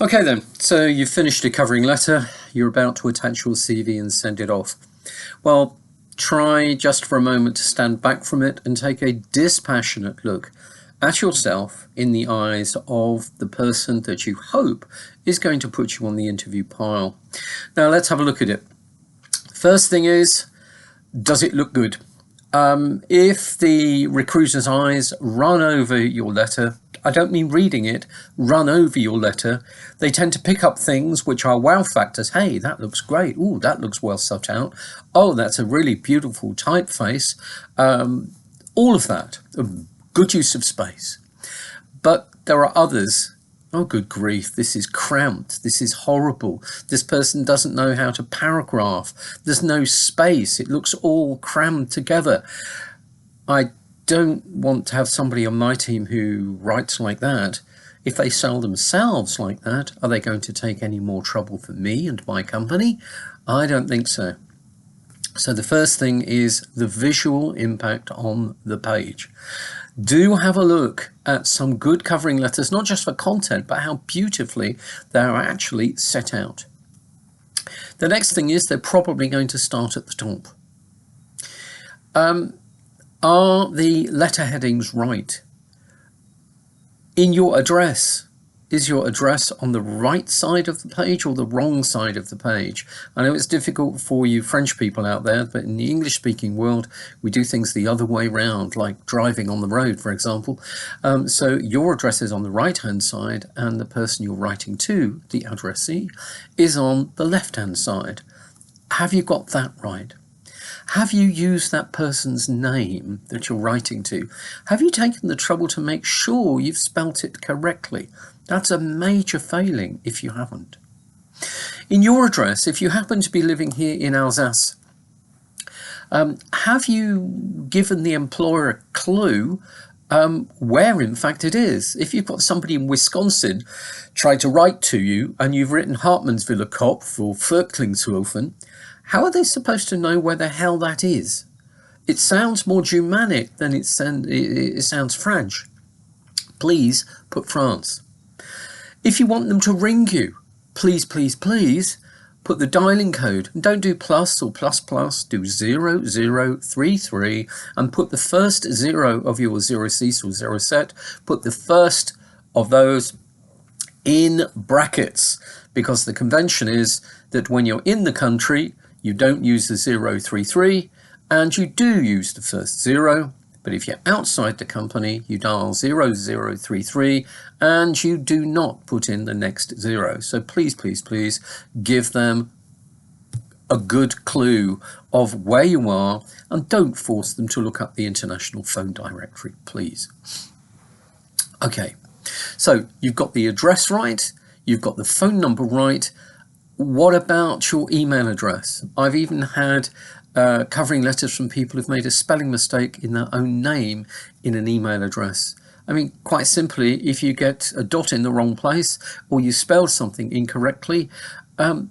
Okay then, so you've finished a covering letter, you're about to attach your CV and send it off. Well, try just for a moment to stand back from it and take a dispassionate look at yourself in the eyes of the person that you hope is going to put you on the interview pile. Now let's have a look at it. First thing is, does it look good? If the recruiter's eyes run over your letter, I don't mean reading it, run over your letter, they tend to pick up things which are wow factors. Hey, that looks great. Oh, that looks well set out. Oh, that's a really beautiful typeface. All of that, a good use of space. But there are others. Oh, good grief, this is cramped, this is horrible, this person doesn't know how to paragraph, there's no space, it looks all crammed together. I don't want to have somebody on my team who writes like that. If they sell themselves like that, are they going to take any more trouble for me and my company? I don't think so. So the first thing is the visual impact on the page. Do have a look at some good covering letters, not just for content, but how beautifully they are actually set out. The next thing is they're probably going to start at the top. Are the letter headings right? In your address, is your address on the right side of the page or the wrong side of the page? I know it's difficult for you French people out there, but in the English-speaking world, we do things the other way round, like driving on the road, for example. So your address is on the right-hand side, and the person you're writing to, the addressee, is on the left-hand side. Have you got that right? Have you used that person's name that you're writing to? Have you taken the trouble to make sure you've spelt it correctly? That's a major failing if you haven't. In your address, if you happen to be living here in Alsace, have you given the employer a clue where in fact it is? If you've got somebody in Wisconsin trying to write to you and you've written Hartmannswiller Kopf or Vierklingshofen, how are they supposed to know where the hell that is? It sounds more Germanic than it sounds French. Please put France. If you want them to ring you, please, please, please put the dialing code. Don't do plus or plus plus, do 0033 and put the first zero of your zero cease or zero set, put the first of those in brackets, because the convention is that when you're in the country, you don't use the 033 and you do use the first zero. But if you're outside the company, you dial 0033 and you do not put in the next zero. So please, please, please give them a good clue of where you are and don't force them to look up the international phone directory, please. Okay, so you've got the address right, you've got the phone number right. What about your email address? I've even had covering letters from people who've made a spelling mistake in their own name in an email address. I mean, quite simply, if you get a dot in the wrong place or you spell something incorrectly,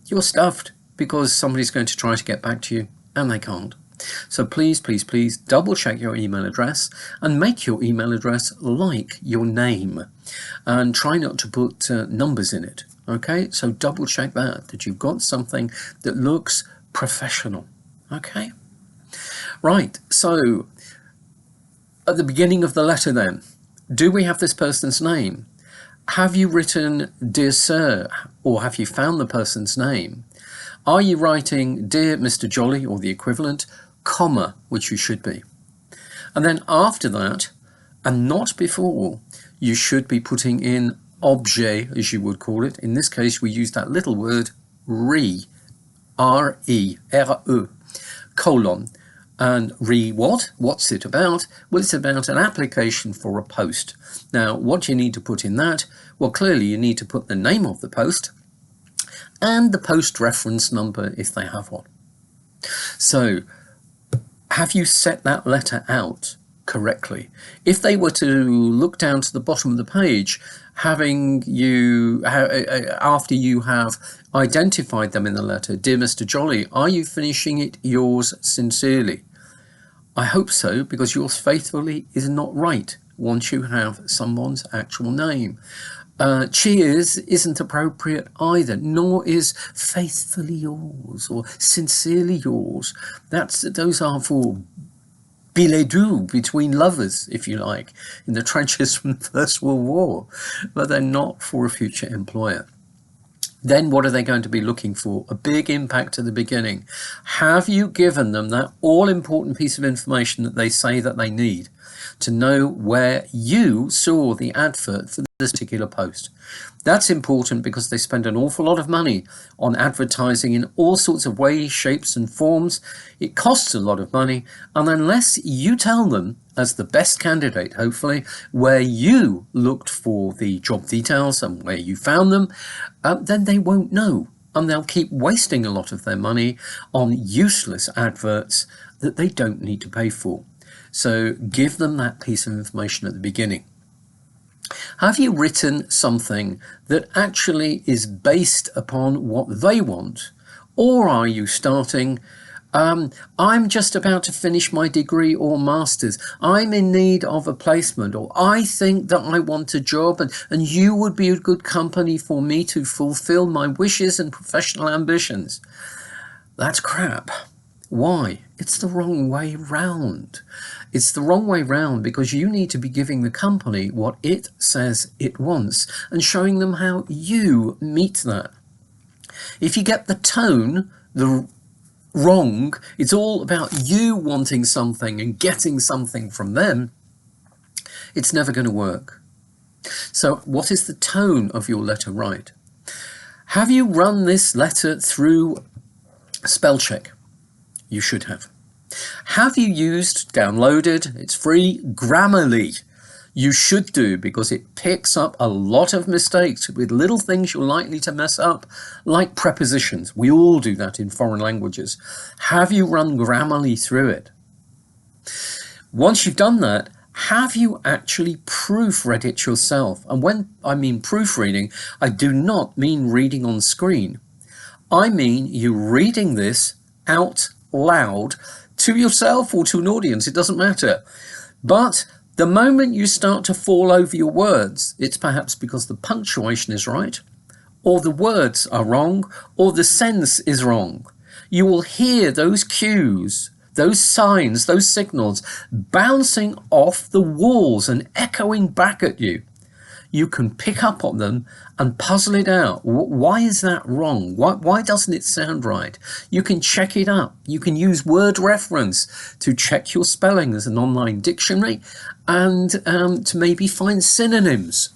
you're stuffed because somebody's going to try to get back to you and they can't. So please, please, please double check your email address and make your email address like your name and try not to put numbers in it. Okay, so double check that you've got something that looks professional. Okay, right, so at the beginning of the letter then, do we have this person's name? Have you written Dear Sir, or have you found the person's name? Are you writing Dear Mr. Jolly or the equivalent, comma, which you should be? And then after that, and not before, you should be putting in objet, as you would call it. In this case, we use that little word re, R-E-R-E, colon. And re what? What's it about? Well, it's about an application for a post. Now, what do you need to put in that? Well, clearly you need to put the name of the post and the post reference number if they have one. So, have you set that letter out correctly? If they were to look down to the bottom of the page, after you have identified them in the letter, Dear Mr. Jolly, are you finishing it yours sincerely? I hope so, because yours faithfully is not right once you have someone's actual name. Cheers isn't appropriate either, nor is faithfully yours or sincerely yours. Those are for billet doux between lovers, if you like, in the trenches from the First World War, but they're not for a future employer. Then what are they going to be looking for? A big impact at the beginning. Have you given them that all-important piece of information that they say that they need to know where you saw the advert for this particular post? That's important because they spend an awful lot of money on advertising in all sorts of ways, shapes and forms. It costs a lot of money, and unless you tell them, as the best candidate hopefully, where you looked for the job details and where you found them, then they won't know, and they'll keep wasting a lot of their money on useless adverts that they don't need to pay for. So give them that piece of information at the beginning. Have you written something that actually is based upon what they want? Or are you starting, I'm just about to finish my degree or master's, I'm in need of a placement, or I think that I want a job and you would be a good company for me to fulfill my wishes and professional ambitions? That's crap. Why? It's the wrong way round. It's the wrong way round because you need to be giving the company what it says it wants and showing them how you meet that. If you get the tone wrong, it's all about you wanting something and getting something from them, it's never going to work. So what is the tone of your letter right? Have you run this letter through spell check? You should have. Have you downloaded, it's free, Grammarly? You should do, because it picks up a lot of mistakes with little things you're likely to mess up, like prepositions. We all do that in foreign languages. Have you run Grammarly through it? Once you've done that, have you actually proofread it yourself? And when I mean proofreading, I do not mean reading on screen. I mean you reading this out loud to yourself or to an audience, it doesn't matter. But the moment you start to fall over your words, it's perhaps because the punctuation is right, or the words are wrong, or the sense is wrong. You will hear those cues, those signs, those signals bouncing off the walls and echoing back at you. You can pick up on them and puzzle it out. Why is that wrong? Why doesn't it sound right? You can check it up. You can use word reference to check your spelling as an online dictionary and to maybe find synonyms.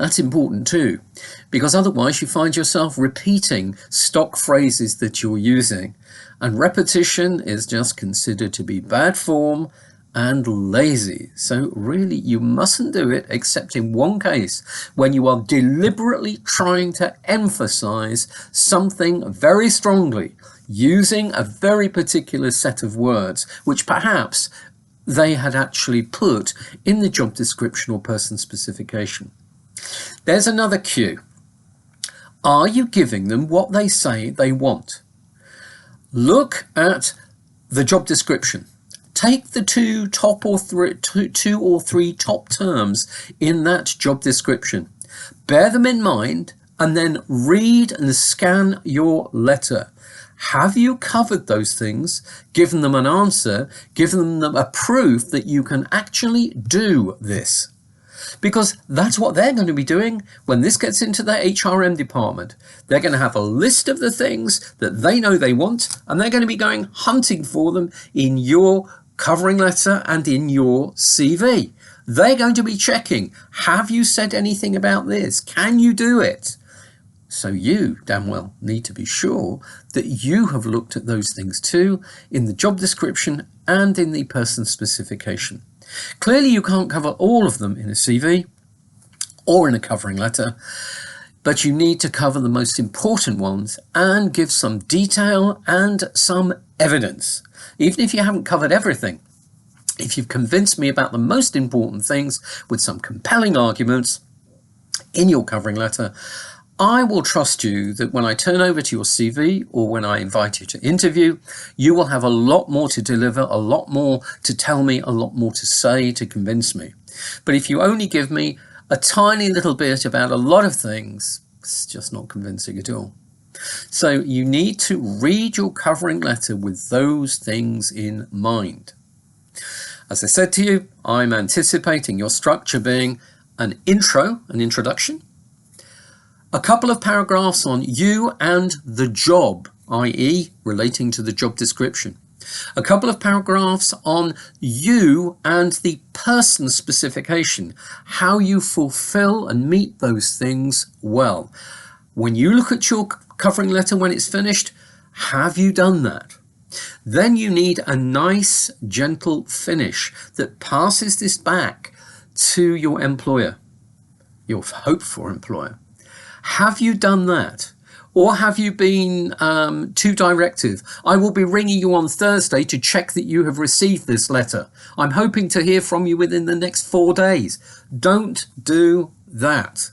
That's important too, because otherwise you find yourself repeating stock phrases that you're using, and repetition is just considered to be bad form and lazy. So really you mustn't do it except in one case, when you are deliberately trying to emphasize something very strongly using a very particular set of words which perhaps they had actually put in the job description or person specification. There's another cue. Are you giving them what they say they want? Look at the job description. Take the two or three top terms in that job description. Bear them in mind and then read and scan your letter. Have you covered those things, given them an answer, given them a proof that you can actually do this? Because that's what they're going to be doing when this gets into their HRM department. They're going to have a list of the things that they know they want, and they're going to be going hunting for them in your covering letter and in your CV. They're going to be checking, have you said anything about this? Can you do it? So you damn well need to be sure that you have looked at those things too in the job description and in the person specification. Clearly you can't cover all of them in a CV or in a covering letter, but you need to cover the most important ones and give some detail and some evidence. Even if you haven't covered everything, if you've convinced me about the most important things with some compelling arguments in your covering letter, I will trust you that when I turn over to your CV or when I invite you to interview, you will have a lot more to deliver, a lot more to tell me, a lot more to say to convince me. But if you only give me a tiny little bit about a lot of things. It's just not convincing at all. So you need to read your covering letter with those things in mind. As I said to you, I'm anticipating your structure being an intro, an introduction, a couple of paragraphs on you and the job, i.e. relating to the job description, a couple of paragraphs on you and the person specification, how you fulfill and meet those things well. When you look at your covering letter when it's finished, have you done that? Then you need a nice, gentle finish that passes this back to your employer, your hoped-for employer. Have you done that? Or have you been too directive? I will be ringing you on Thursday to check that you have received this letter. I'm hoping to hear from you within the next 4 days. Don't do that.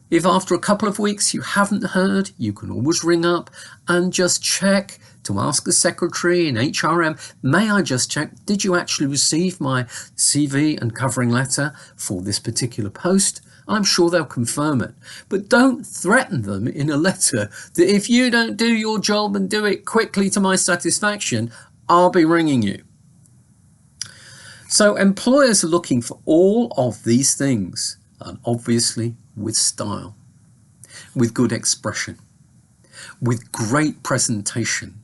If after a couple of weeks you haven't heard, you can always ring up and just check to ask the secretary in HRM, may I just check, did you actually receive my CV and covering letter for this particular post? I'm sure they'll confirm it. But don't threaten them in a letter that if you don't do your job and do it quickly to my satisfaction, I'll be ringing you. So employers are looking for all of these things, and obviously with style, with good expression, with great presentation,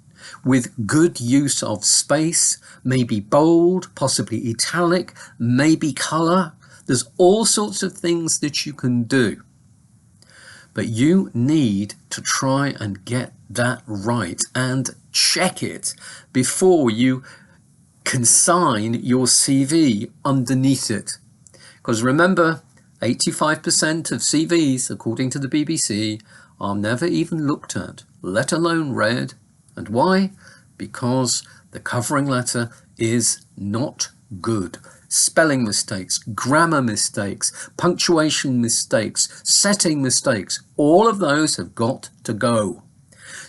with good use of space, maybe bold, possibly italic, maybe colour. There's all sorts of things that you can do. But you need to try and get that right and check it before you consign your CV underneath it. Because remember, 85% of CVs, according to the BBC, are never even looked at, let alone read. And why? Because the covering letter is not good. Spelling mistakes, grammar mistakes, punctuation mistakes, setting mistakes, all of those have got to go.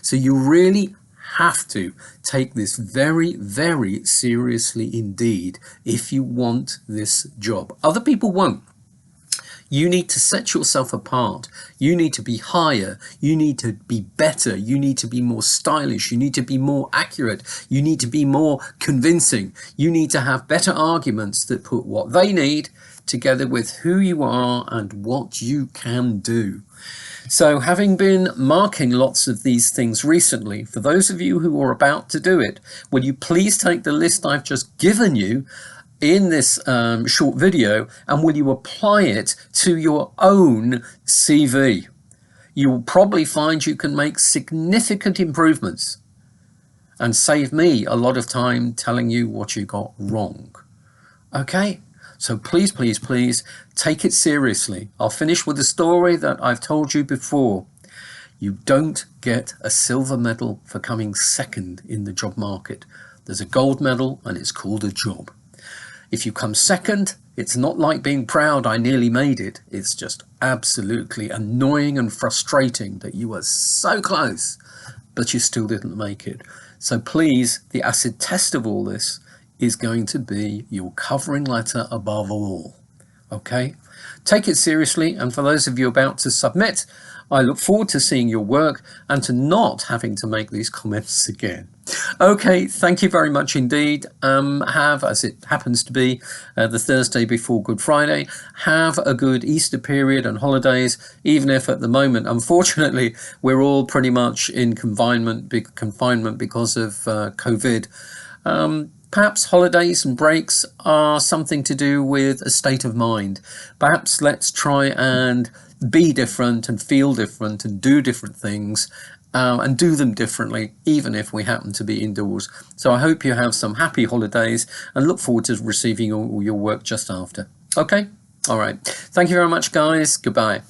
So you really have to take this very, very seriously indeed if you want this job. Other people won't. You need to set yourself apart. You need to be higher. You need to be better. You need to be more stylish. You need to be more accurate. You need to be more convincing. You need to have better arguments that put what they need together with who you are and what you can do. So having been marking lots of these things recently, for those of you who are about to do it, will you please take the list I've just given you in this short video and will you apply it to your own CV? You will probably find you can make significant improvements and save me a lot of time telling you what you got wrong. Okay, so please, please, please take it seriously. I'll finish with a story that I've told you before. You don't get a silver medal for coming second in the job market. There's a gold medal and it's called a job. If you come second, it's not like being proud I nearly made it. It's just absolutely annoying and frustrating that you were so close, but you still didn't make it. So please, the acid test of all this is going to be your covering letter above all. Okay? Take it seriously, and for those of you about to submit, I look forward to seeing your work and to not having to make these comments again. Okay, thank you very much indeed. Have, as it happens to be the Thursday before Good Friday, have a good Easter period and holidays, even if at the moment, unfortunately, we're all pretty much in confinement because of COVID. Perhaps holidays and breaks are something to do with a state of mind. Perhaps let's try and be different and feel different and do different things and do them differently, even if we happen to be indoors. So I hope you have some happy holidays and look forward to receiving all your work just after. Okay? All right. Thank you very much, guys. Goodbye.